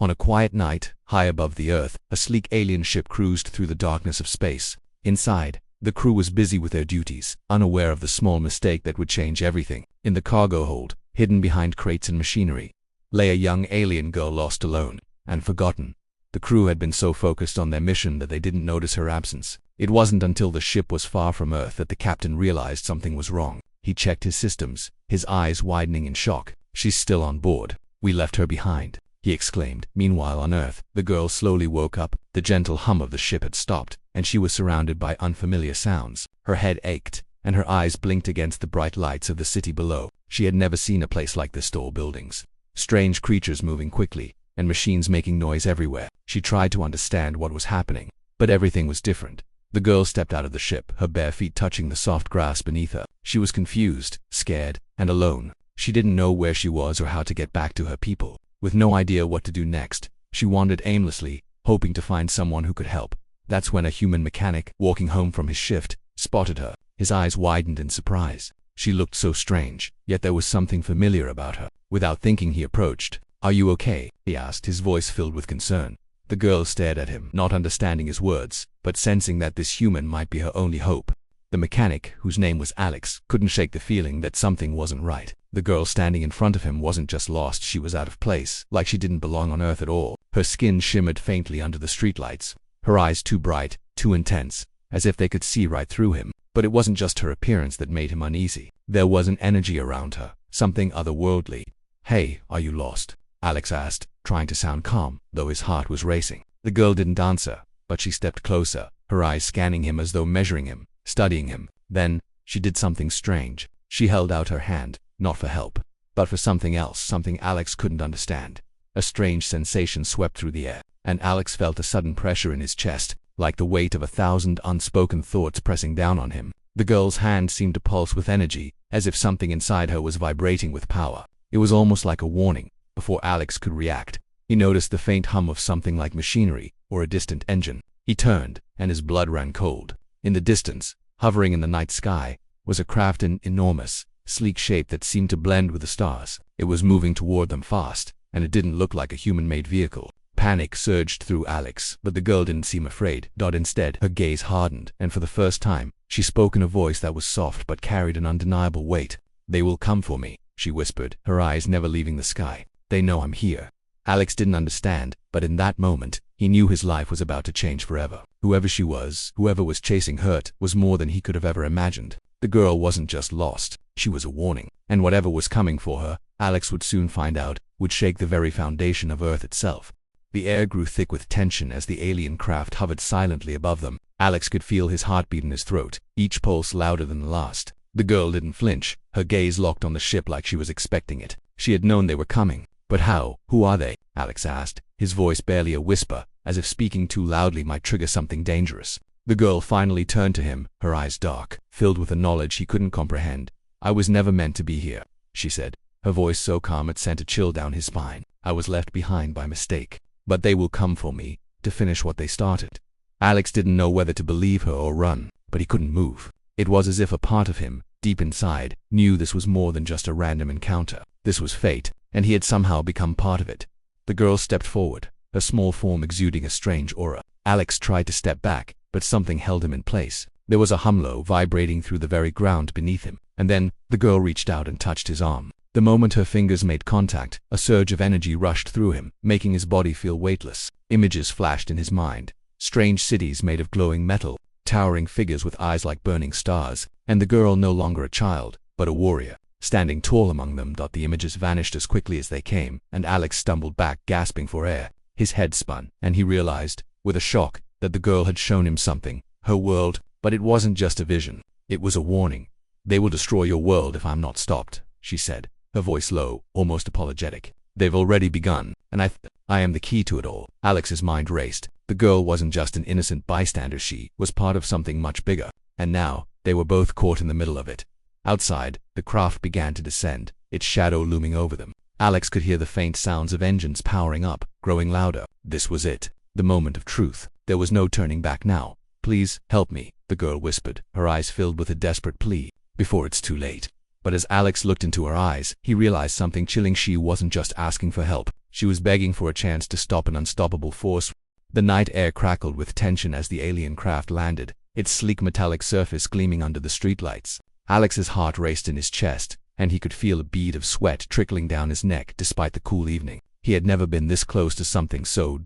On a quiet night, high above the Earth, a sleek alien ship cruised through the darkness of space. Inside, the crew was busy with their duties, unaware of the small mistake that would change everything. In the cargo hold, hidden behind crates and machinery, lay a young alien girl lost alone and forgotten. The crew had been so focused on their mission that they didn't notice her absence. It wasn't until the ship was far from Earth that the captain realized something was wrong. He checked his systems, his eyes widening in shock. "She's still on board. We left her behind," he exclaimed. Meanwhile on Earth, the girl slowly woke up. The gentle hum of the ship had stopped, and she was surrounded by unfamiliar sounds. Her head ached, and her eyes blinked against the bright lights of the city below. She had never seen a place like this. Tall buildings, strange creatures moving quickly, and machines making noise everywhere. She tried to understand what was happening, but everything was different. The girl stepped out of the ship, her bare feet touching the soft grass beneath her. She was confused, scared, and alone. She didn't know where she was or how to get back to her people. With no idea what to do next, she wandered aimlessly, hoping to find someone who could help. That's when a human mechanic, walking home from his shift, spotted her. His eyes widened in surprise. She looked so strange, yet there was something familiar about her. Without thinking, he approached. "Are you okay?" he asked, his voice filled with concern. The girl stared at him, not understanding his words, but sensing that this human might be her only hope. The mechanic, whose name was Alex, couldn't shake the feeling that something wasn't right. The girl standing in front of him wasn't just lost, she was out of place, like she didn't belong on Earth at all. Her skin shimmered faintly under the streetlights, her eyes too bright, too intense, as if they could see right through him. But it wasn't just her appearance that made him uneasy. There was an energy around her, something otherworldly. "Hey, are you lost?" Alex asked, trying to sound calm, though his heart was racing. The girl didn't answer, but she stepped closer, her eyes scanning him as though measuring him, studying him. Then, she did something strange. She held out her hand, not for help, but for something else, something Alex couldn't understand. A strange sensation swept through the air, and Alex felt a sudden pressure in his chest, like the weight of 1,000 unspoken thoughts pressing down on him. The girl's hand seemed to pulse with energy, as if something inside her was vibrating with power. It was almost like a warning. Before Alex could react, he noticed the faint hum of something like machinery or a distant engine. He turned, and his blood ran cold. In the distance, hovering in the night sky, was a craft in enormous, sleek shape that seemed to blend with the stars. It was moving toward them fast, and it didn't look like a human-made vehicle. Panic surged through Alex, but the girl didn't seem afraid. Instead, her gaze hardened, and for the first time, she spoke in a voice that was soft but carried an undeniable weight. "They will come for me," she whispered, her eyes never leaving the sky. "They know I'm here." Alex didn't understand, but in that moment, he knew his life was about to change forever. Whoever she was, whoever was chasing her, was more than he could have ever imagined. The girl wasn't just lost, she was a warning. And whatever was coming for her, Alex would soon find out, would shake the very foundation of Earth itself. The air grew thick with tension as the alien craft hovered silently above them. Alex could feel his heartbeat in his throat, each pulse louder than the last. The girl didn't flinch, her gaze locked on the ship like she was expecting it. She had known they were coming. "But how? Who are they?" Alex asked, his voice barely a whisper, as if speaking too loudly might trigger something dangerous. The girl finally turned to him, her eyes dark, filled with a knowledge he couldn't comprehend. "I was never meant to be here," she said, her voice so calm it sent a chill down his spine. "I was left behind by mistake. But they will come for me, to finish what they started." Alex didn't know whether to believe her or run, but he couldn't move. It was as if a part of him, deep inside, knew this was more than just a random encounter. This was fate, and he had somehow become part of it. The girl stepped forward, her small form exuding a strange aura. Alex tried to step back, but something held him in place. There was a hum vibrating through the very ground beneath him, and then the girl reached out and touched his arm. The moment her fingers made contact, a surge of energy rushed through him, making his body feel weightless. Images flashed in his mind, strange cities made of glowing metal, towering figures with eyes like burning stars, and the girl no longer a child, but a warrior, standing tall among them. The images vanished as quickly as they came, and Alex stumbled back, gasping for air. His head spun, and he realized, with a shock, that the girl had shown him something, her world, but it wasn't just a vision. It was a warning. "They will destroy your world if I'm not stopped," she said, her voice low, almost apologetic. "They've already begun, and I am the key to it all." Alex's mind raced. The girl wasn't just an innocent bystander, she was part of something much bigger, and now, they were both caught in the middle of it. Outside, the craft began to descend, its shadow looming over them. Alex could hear the faint sounds of engines powering up, growing louder. This was it, the moment of truth. There was no turning back now. "Please, help me," the girl whispered, her eyes filled with a desperate plea, "before it's too late." But as Alex looked into her eyes, he realized something chilling. She wasn't just asking for help, She was begging for a chance to stop an unstoppable force. The night air crackled with tension as the alien craft landed, its sleek metallic surface gleaming under the streetlights. Alex's heart raced in his chest, and he could feel a bead of sweat trickling down his neck despite the cool evening. He had never been this close to something so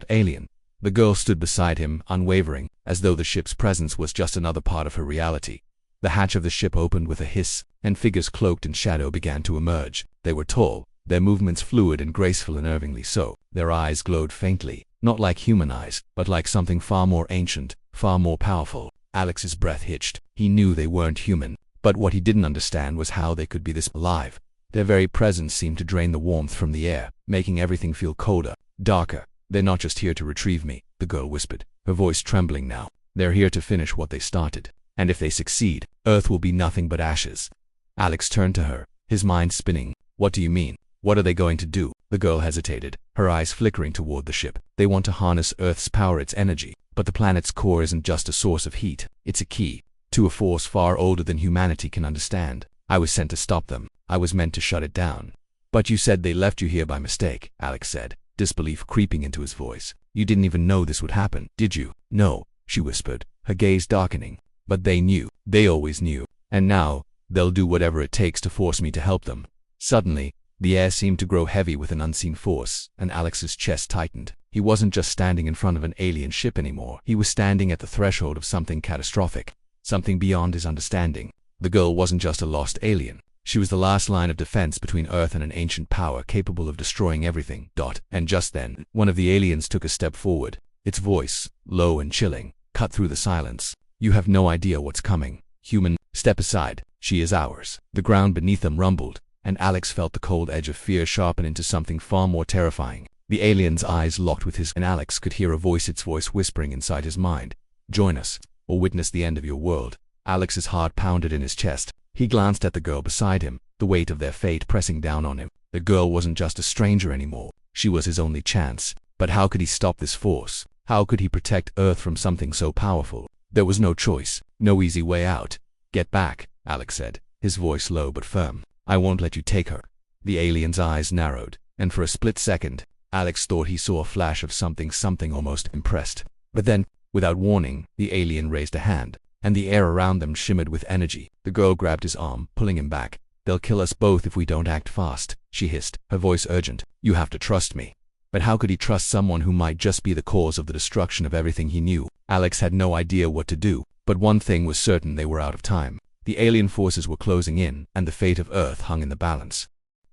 alien. The girl stood beside him, unwavering, as though the ship's presence was just another part of her reality. The hatch of the ship opened with a hiss, and figures cloaked in shadow began to emerge. They were tall, their movements fluid and graceful, unnervingly so. Their eyes glowed faintly, not like human eyes, but like something far more ancient, far more powerful. Alex's breath hitched. He knew they weren't human, but what he didn't understand was how they could be this alive. Their very presence seemed to drain the warmth from the air, making everything feel colder, darker. "They're not just here to retrieve me," the girl whispered, her voice trembling now. "They're here to finish what they started. And if they succeed, Earth will be nothing but ashes." Alex turned to her, his mind spinning. "What do you mean? What are they going to do?" The girl hesitated, her eyes flickering toward the ship. "They want to harness Earth's power, its energy. But the planet's core isn't just a source of heat. It's a key to a force far older than humanity can understand. I was sent to stop them. I was meant to shut it down." "But you said they left you here by mistake," Alex said, disbelief creeping into his voice. "You didn't even know this would happen, did you?" "No," she whispered, her gaze darkening. "But they knew. They always knew. And now, they'll do whatever it takes to force me to help them." Suddenly, the air seemed to grow heavy with an unseen force, and Alex's chest tightened. He wasn't just standing in front of an alien ship anymore. He was standing at the threshold of something catastrophic, something beyond his understanding. The girl wasn't just a lost alien. She was the last line of defense between Earth and an ancient power capable of destroying everything. And just then, one of the aliens took a step forward. Its voice, low and chilling, cut through the silence. "You have no idea what's coming. Human, step aside. She is ours." The ground beneath them rumbled, and Alex felt the cold edge of fear sharpen into something far more terrifying. The alien's eyes locked with his, and Alex could hear its voice whispering inside his mind. "Join us, or witness the end of your world." Alex's heart pounded in his chest. He glanced at the girl beside him, the weight of their fate pressing down on him. The girl wasn't just a stranger anymore. She was his only chance. But how could he stop this force? How could he protect Earth from something so powerful? There was no choice, no easy way out. "Get back," Alex said, his voice low but firm. "I won't let you take her." The alien's eyes narrowed, and for a split second, Alex thought he saw a flash of something almost impressed. But then, without warning, the alien raised a hand, and the air around them shimmered with energy. The girl grabbed his arm, pulling him back. "They'll kill us both if we don't act fast," she hissed, her voice urgent. "You have to trust me." But how could he trust someone who might just be the cause of the destruction of everything he knew? Alex had no idea what to do, but one thing was certain: they were out of time. The alien forces were closing in, and the fate of Earth hung in the balance.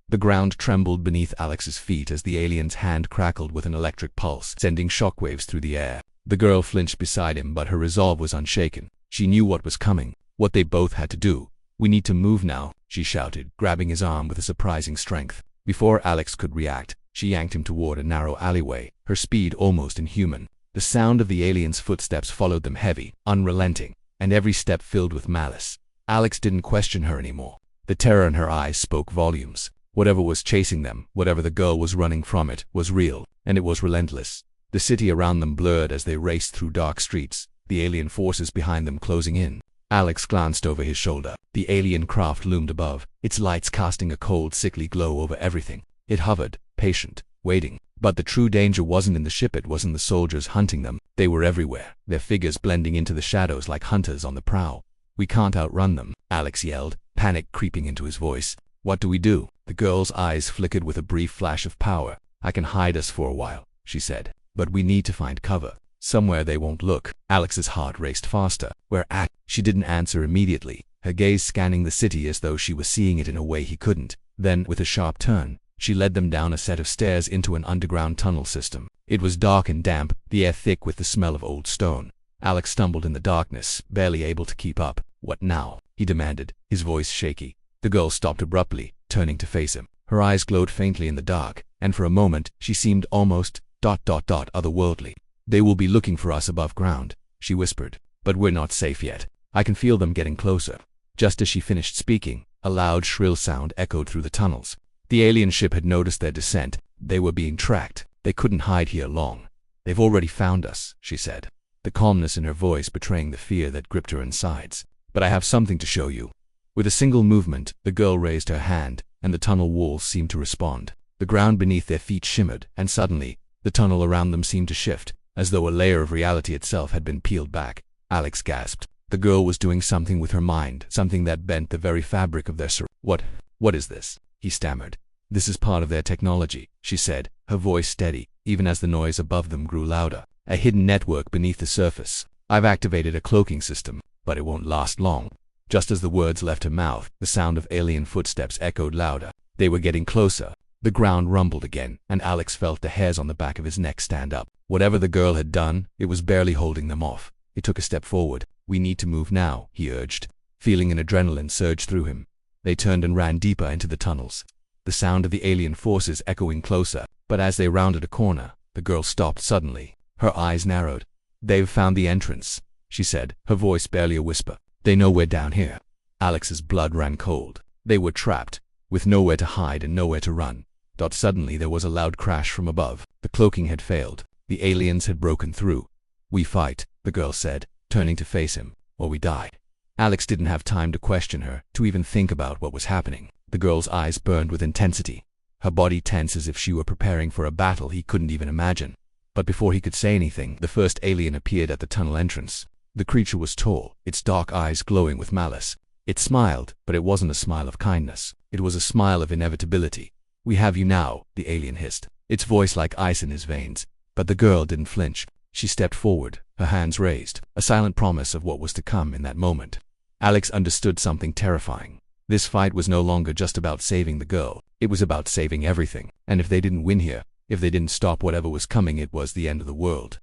The ground trembled beneath Alex's feet as the alien's hand crackled with an electric pulse, sending shockwaves through the air. The girl flinched beside him, but her resolve was unshaken. She knew what was coming, what they both had to do. "We need to move now," she shouted, grabbing his arm with a surprising strength. Before Alex could react, she yanked him toward a narrow alleyway, her speed almost inhuman. The sound of the alien's footsteps followed them, heavy, unrelenting, and every step filled with malice. Alex didn't question her anymore. The terror in her eyes spoke volumes. Whatever was chasing them, whatever the girl was running from, it was real, and it was relentless. The city around them blurred as they raced through dark streets, the alien forces behind them closing in. Alex glanced over his shoulder. The alien craft loomed above, its lights casting a cold, sickly glow over everything. It hovered, patient, waiting. But the true danger wasn't in the ship, it was in the soldiers hunting them. They were everywhere, their figures blending into the shadows like hunters on the prowl. "We can't outrun them," Alex yelled, panic creeping into his voice. "What do we do?" The girl's eyes flickered with a brief flash of power. "I can hide us for a while," she said. "But we need to find cover. Somewhere they won't look." Alex's heart raced faster. "Where at?" She didn't answer immediately, her gaze scanning the city as though she was seeing it in a way he couldn't. Then, with a sharp turn, she led them down a set of stairs into an underground tunnel system. It was dark and damp, the air thick with the smell of old stone. Alex stumbled in the darkness, barely able to keep up. "What now?" he demanded, his voice shaky. The girl stopped abruptly, turning to face him. Her eyes glowed faintly in the dark, and for a moment she seemed almost otherworldly. "They will be looking for us above ground," she whispered. "But we're not safe yet. I can feel them getting closer." Just as she finished speaking, a loud, shrill sound echoed through the tunnels. The alien ship had noticed their descent. They were being tracked. They couldn't hide here long. "They've already found us," she said, the calmness in her voice betraying the fear that gripped her insides. "But I have something to show you." With a single movement, the girl raised her hand, and the tunnel walls seemed to respond. The ground beneath their feet shimmered, and suddenly, the tunnel around them seemed to shift, as though a layer of reality itself had been peeled back. Alex gasped. The girl was doing something with her mind, something that bent the very fabric of their What is this? He stammered. This is part of their technology, she said, her voice steady, even as the noise above them grew louder. A hidden network beneath the surface. I've activated a cloaking system, but it won't last long. Just as the words left her mouth, the sound of alien footsteps echoed louder. They were getting closer. The ground rumbled again, and Alex felt the hairs on the back of his neck stand up. Whatever the girl had done, it was barely holding them off. He took a step forward. We need to move now, he urged, feeling an adrenaline surge through him. They turned and ran deeper into the tunnels, the sound of the alien forces echoing closer. But as they rounded a corner, the girl stopped suddenly. Her eyes narrowed. They've found the entrance, she said, her voice barely a whisper. They know we're down here. Alex's blood ran cold. They were trapped, with nowhere to hide and nowhere to run. Suddenly there was a loud crash from above. The cloaking had failed. The aliens had broken through. We fight, the girl said, turning to face him, or we die. Alex didn't have time to question her, to even think about what was happening. The girl's eyes burned with intensity, her body tense as if she were preparing for a battle he couldn't even imagine. But before he could say anything, the first alien appeared at the tunnel entrance. The creature was tall, its dark eyes glowing with malice. It smiled, but it wasn't a smile of kindness. It was a smile of inevitability. We have you now, the alien hissed, its voice like ice in his veins. But the girl didn't flinch. She stepped forward, her hands raised, a silent promise of what was to come in that moment. Alex understood something terrifying. This fight was no longer just about saving the girl. It was about saving everything. And if they didn't win here, if they didn't stop whatever was coming, it was the end of the world.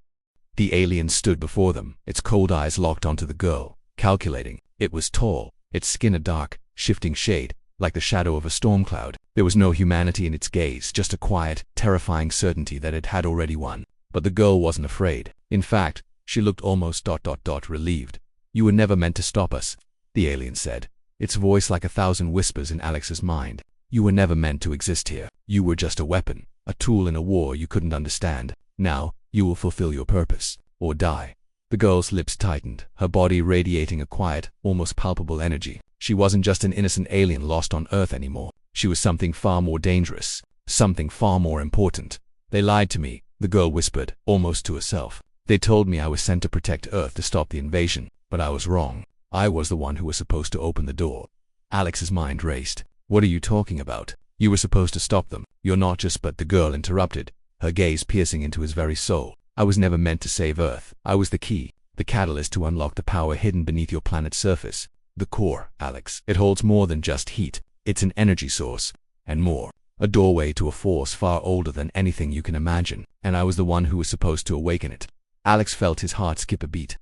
The alien stood before them, its cold eyes locked onto the girl, calculating. It was tall, its skin a dark, shifting shade, like the shadow of a storm cloud. There was no humanity in its gaze, just a quiet, terrifying certainty that it had already won. But the girl wasn't afraid. In fact, she looked almost relieved. You were never meant to stop us, the alien said, its voice like 1,000 whispers in Alex's mind. You were never meant to exist here. You were just a weapon, a tool in a war you couldn't understand. Now, you will fulfill your purpose, or die. The girl's lips tightened, her body radiating a quiet, almost palpable energy. She wasn't just an innocent alien lost on Earth anymore. She was something far more dangerous, something far more important. They lied to me, the girl whispered, almost to herself. They told me I was sent to protect Earth to stop the invasion, but I was wrong. I was the one who was supposed to open the door. Alex's mind raced. What are you talking about? You were supposed to stop them. You're not just. But the girl interrupted, her gaze piercing into his very soul. I was never meant to save Earth. I was the key, the catalyst to unlock the power hidden beneath your planet's surface. The core, Alex. It holds more than just heat. It's an energy source, and more. A doorway to a force far older than anything you can imagine, and I was the one who was supposed to awaken it. Alex felt his heart skip a beat.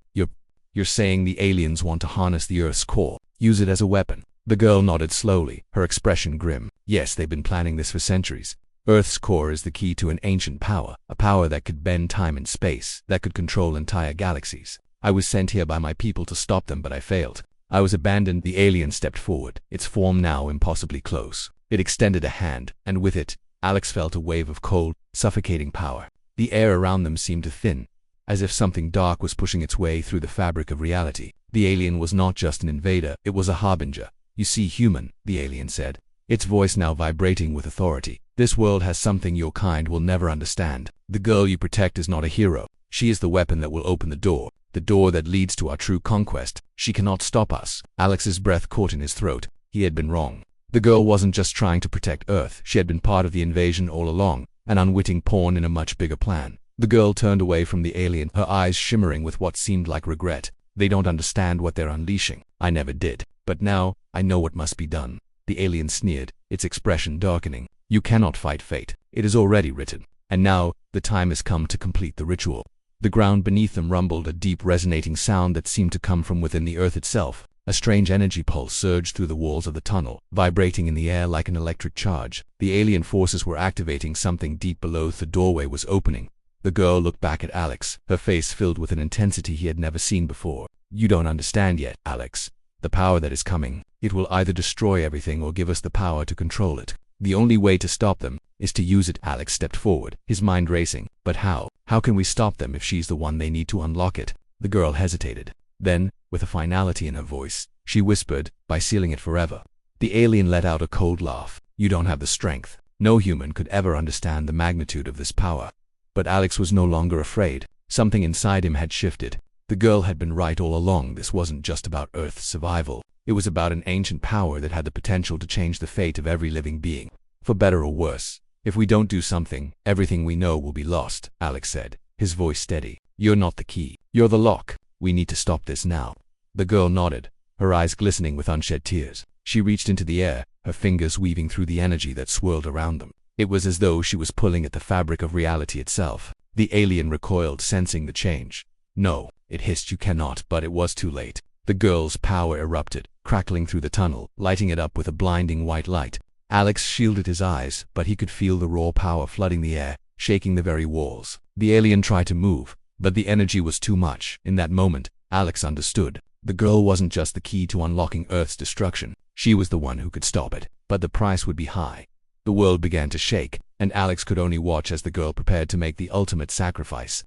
You're saying the aliens want to harness the Earth's core, use it as a weapon? The girl nodded slowly, her expression grim. Yes, they've been planning this for centuries. Earth's core is the key to an ancient power, a power that could bend time and space, that could control entire galaxies. I was sent here by my people to stop them, but I failed. I was abandoned. The alien stepped forward, its form now impossibly close. It extended a hand, and with it, Alex felt a wave of cold, suffocating power. The air around them seemed to thin, as if something dark was pushing its way through the fabric of reality. The alien was not just an invader, it was a harbinger. You see, human, the alien said, its voice now vibrating with authority. This world has something your kind will never understand. The girl you protect is not a hero. She is the weapon that will open the door that leads to our true conquest. She cannot stop us. Alex's breath caught in his throat. He had been wrong. The girl wasn't just trying to protect Earth. She had been part of the invasion all along, an unwitting pawn in a much bigger plan. The girl turned away from the alien, her eyes shimmering with what seemed like regret. They don't understand what they're unleashing. I never did. But now, I know what must be done. The alien sneered, its expression darkening. You cannot fight fate. It is already written. And now, the time has come to complete the ritual. The ground beneath them rumbled, a deep resonating sound that seemed to come from within the Earth itself. A strange energy pulse surged through the walls of the tunnel, vibrating in the air like an electric charge. The alien forces were activating something deep below. The doorway was opening. The girl looked back at Alex, her face filled with an intensity he had never seen before. You don't understand yet, Alex. The power that is coming, it will either destroy everything or give us the power to control it. The only way to stop them is to use it. Alex stepped forward, his mind racing. But how? How can we stop them if she's the one they need to unlock it? The girl hesitated. Then, with a finality in her voice, she whispered, by sealing it forever. The alien let out a cold laugh. You don't have the strength. No human could ever understand the magnitude of this power. But Alex was no longer afraid. Something inside him had shifted. The girl had been right all along. This wasn't just about Earth's survival. It was about an ancient power that had the potential to change the fate of every living being, for better or worse. If we don't do something, everything we know will be lost, Alex said, his voice steady. You're not the key. You're the lock. We need to stop this now. The girl nodded, her eyes glistening with unshed tears. She reached into the air, her fingers weaving through the energy that swirled around them. It was as though she was pulling at the fabric of reality itself. The alien recoiled, sensing the change. No, it hissed, you cannot, but it was too late. The girl's power erupted, crackling through the tunnel, lighting it up with a blinding white light. Alex shielded his eyes, but he could feel the raw power flooding the air, shaking the very walls. The alien tried to move, but the energy was too much. In that moment, Alex understood. The girl wasn't just the key to unlocking Earth's destruction. She was the one who could stop it, but the price would be high. The world began to shake, and Alex could only watch as the girl prepared to make the ultimate sacrifice.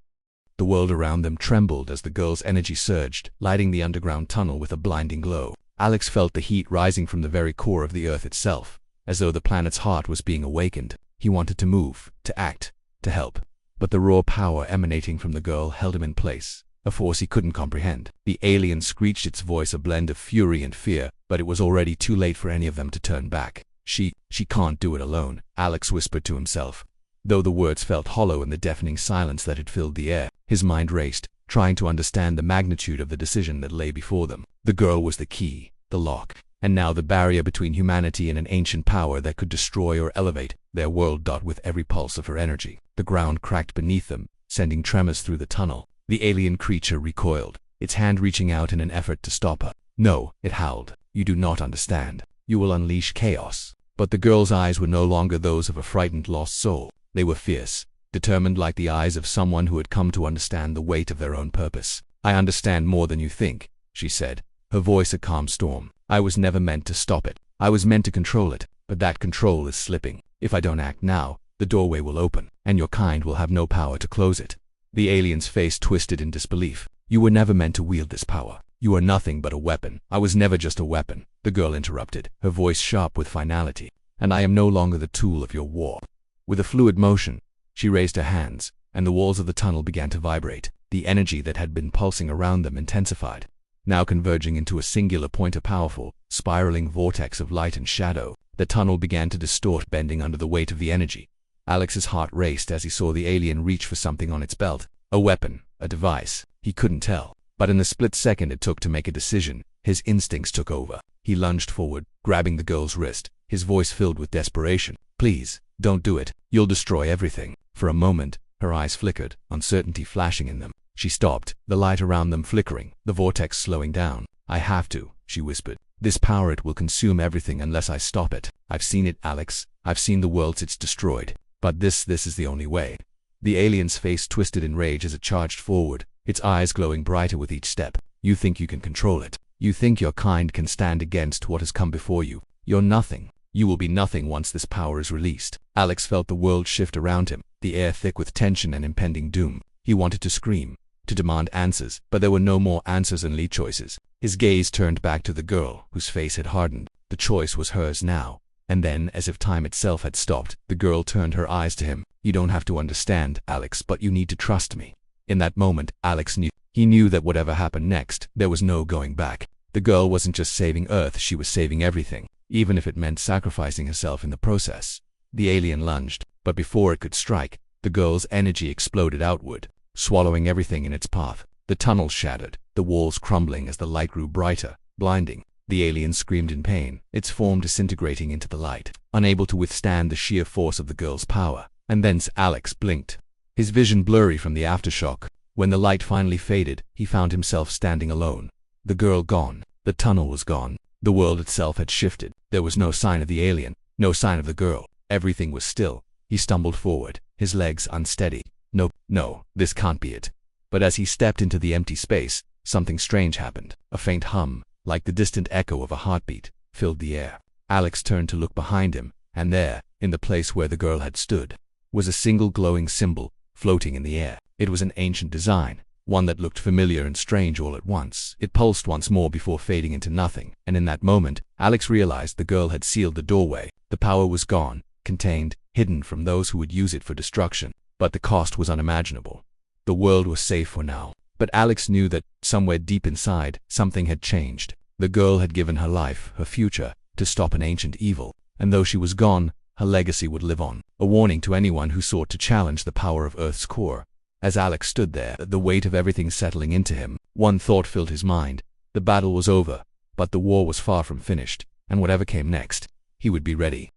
The world around them trembled as the girl's energy surged, lighting the underground tunnel with a blinding glow. Alex felt the heat rising from the very core of the Earth itself, as though the planet's heart was being awakened. He wanted to move, to act, to help. But the raw power emanating from the girl held him in place, a force he couldn't comprehend. The alien screeched, its voice a blend of fury and fear, but it was already too late for any of them to turn back. She can't do it alone, Alex whispered to himself. Though the words felt hollow in the deafening silence that had filled the air, his mind raced, trying to understand the magnitude of the decision that lay before them. The girl was the key, the lock, and now the barrier between humanity and an ancient power that could destroy or elevate their world. With every pulse of her energy, the ground cracked beneath them, sending tremors through the tunnel. The alien creature recoiled, its hand reaching out in an effort to stop her. No, it howled. You do not understand. You will unleash chaos. But the girl's eyes were no longer those of a frightened lost soul. They were fierce, determined, like the eyes of someone who had come to understand the weight of their own purpose. I understand more than you think, she said, her voice a calm storm. I was never meant to stop it. I was meant to control it, but that control is slipping. If I don't act now, the doorway will open, and your kind will have no power to close it. The alien's face twisted in disbelief. You were never meant to wield this power. You are nothing but a weapon. I was never just a weapon, the girl interrupted, her voice sharp with finality. And I am no longer the tool of your war. With a fluid motion, she raised her hands, and the walls of the tunnel began to vibrate. The energy that had been pulsing around them intensified, now converging into a singular point, a powerful, spiraling vortex of light and shadow. The tunnel began to distort, bending under the weight of the energy. Alex's heart raced as he saw the alien reach for something on its belt. A weapon, a device, he couldn't tell. But in the split second it took to make a decision, his instincts took over. He lunged forward, grabbing the girl's wrist, his voice filled with desperation. Please, don't do it. You'll destroy everything. For a moment, her eyes flickered, uncertainty flashing in them. She stopped, the light around them flickering, the vortex slowing down. I have to, she whispered. This power, it will consume everything unless I stop it. I've seen it, Alex. I've seen the worlds it's destroyed. But this is the only way. The alien's face twisted in rage as it charged forward, its eyes glowing brighter with each step. You think you can control it. You think your kind can stand against what has come before you. You're nothing. You will be nothing once this power is released. Alex felt the world shift around him, the air thick with tension and impending doom. He wanted to scream, to demand answers, but there were no more answers, only choices. His gaze turned back to the girl, whose face had hardened. The choice was hers now. And then, as if time itself had stopped, the girl turned her eyes to him. You don't have to understand, Alex, but you need to trust me. In that moment, Alex knew. He knew that whatever happened next, there was no going back. The girl wasn't just saving Earth, she was saving everything, even if it meant sacrificing herself in the process. The alien lunged, but before it could strike, the girl's energy exploded outward, swallowing everything in its path. The tunnel shattered, the walls crumbling as the light grew brighter, blinding. The alien screamed in pain, its form disintegrating into the light, unable to withstand the sheer force of the girl's power. And then Alex blinked, his vision blurry from the aftershock. When the light finally faded, he found himself standing alone. The girl gone, the tunnel was gone, the world itself had shifted. There was no sign of the alien, no sign of the girl. Everything was still. He stumbled forward, his legs unsteady. No, this can't be it. But as he stepped into the empty space, something strange happened. A faint hum, like the distant echo of a heartbeat, filled the air. Alex turned to look behind him, and there, in the place where the girl had stood, was a single glowing symbol, floating in the air. It was an ancient design, one that looked familiar and strange all at once. It pulsed once more before fading into nothing, and in that moment, Alex realized the girl had sealed the doorway. The power was gone, contained, hidden from those who would use it for destruction. But the cost was unimaginable. The world was safe for now. But Alex knew that, somewhere deep inside, something had changed. The girl had given her life, her future, to stop an ancient evil. And though she was gone, her legacy would live on, a warning to anyone who sought to challenge the power of Earth's core. As Alex stood there, the weight of everything settling into him, one thought filled his mind. The battle was over, but the war was far from finished, and whatever came next, he would be ready.